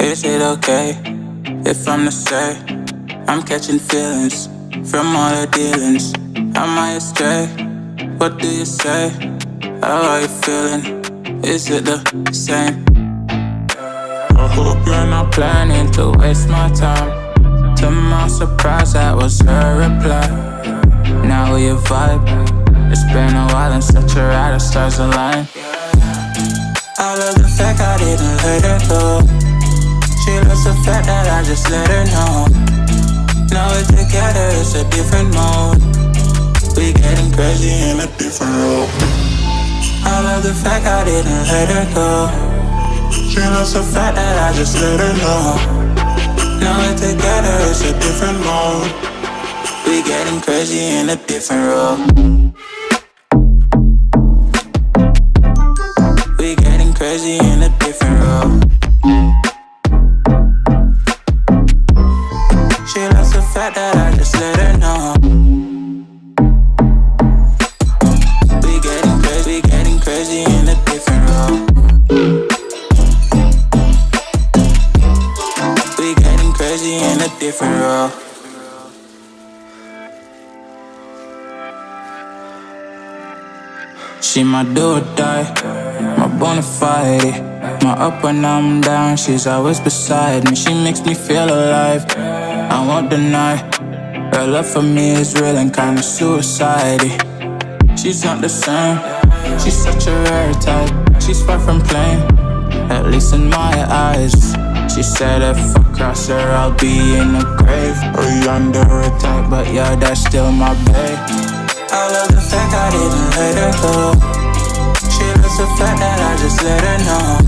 Is it okay if I'm to say I'm catching feelings from all the dealings? Am I astray? What do you say? How are you feeling? Is it the same? I hope you're not planning to waste my time. To my surprise, that was her reply. Now we vibe. It's been a while and such a ride, the stars align. I love the fact I didn't let her go. She loves the fact that I just let her know. Now we're together, it's a different mode. We getting crazy in a different role. I love the fact I didn't let her go. She loves the fact that I just let her know. Now we're together, it's a different mode. We getting crazy in a different role. We getting crazy in a different role. She loves the fact that I just let her know. We getting crazy in a different role. We getting crazy in a different role. She my do or die, my bona fide. My up when I'm down, she's always beside me. She makes me feel alive, I won't deny. Her love for me is real and kinda suicide-y. She's not the same, she's such a rare type. She's far from plain, at least in my eyes. She said if I cross her, I'll be in the grave or under her type, but yeah, that's still my babe. I love the fact I didn't let her go. She loves the fact that I just let her know.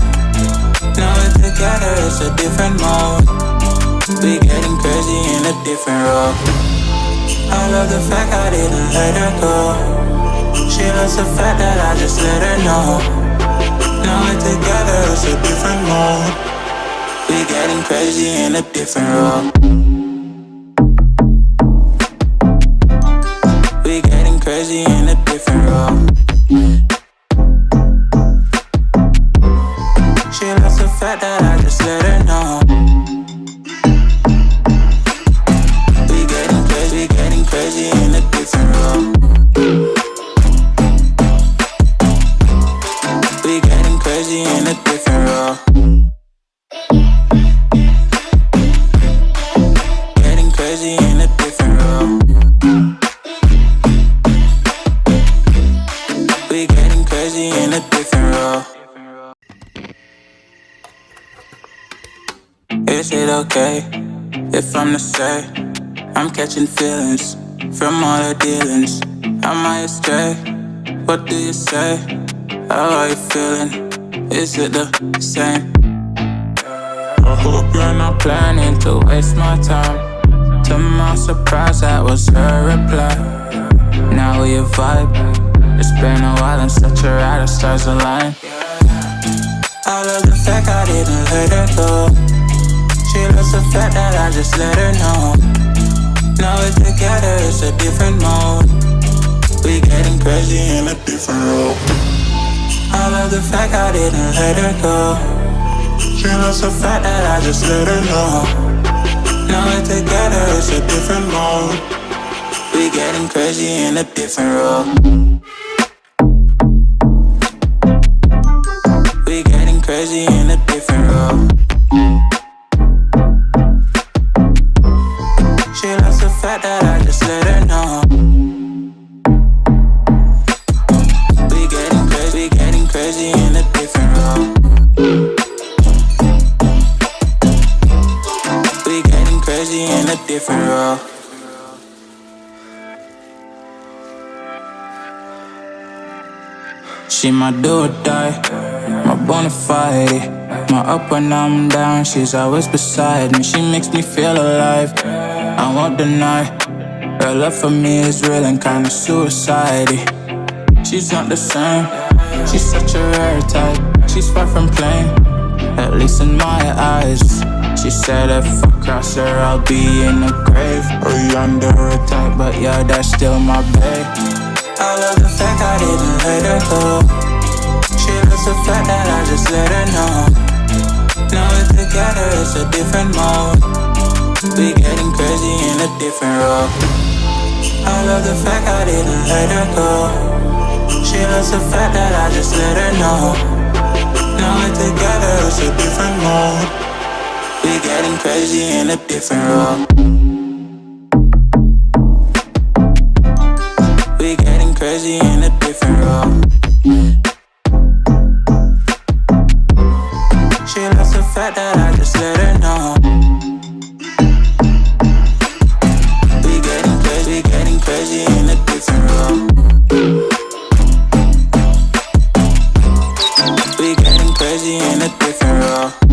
Now we're together, it's a different mode. We getting crazy in a different role. I love the fact I didn't let her go. She loves the fact that I just let her know. Now we're together, it's a different mode. We getting crazy in a different role. We getting crazy in a different role. She loves the fact that I just let her know. We getting crazy in a different role. We getting crazy in a different role. Getting crazy in a different role. We getting crazy in a different role. Is it okay if I'm to say I'm catching feelings from all the dealings? Am I astray? What do you say? How are you feeling? Is it the same? I hope you're not planning to waste my time. To my surprise, that was her reply. Now we vibe. It's been a while and such a ride, the stars align. I love the fact I didn't let her go. She loves the fact that I just let her know. Now we're together, it's a different mode. We getting crazy in a different role. I love the fact I didn't let her go. She loves the fact that I just let her know. Now we're together, it's a different mode. We getting crazy in a different role. We getting crazy in a different role. She loves the fact that I just let her know. We getting crazy in a different role. We getting crazy in a different role. She my do or die, my bona fide. My up when I'm down, she's always beside me. She makes me feel alive, I won't deny. Her love for me is real and kinda suicide-y. She's not the same, she's such a rare type. She's far from plain, at least in my eyes. She said if I cross her, I'll be in the grave or under her type, but yeah, that's still my babe. I love the fact I didn't let her go. She loves the fact that I just let her know. Now we're together. together, it's a different mode. We getting crazy in a different role. I love the fact I didn't let her go. She loves the fact that I just let her know. Now we're together, it's a different mode. We getting crazy in a different role. We getting crazy in a different role. She loves the fact that I just let her know. We getting crazy in a different role. We getting crazy in a different role.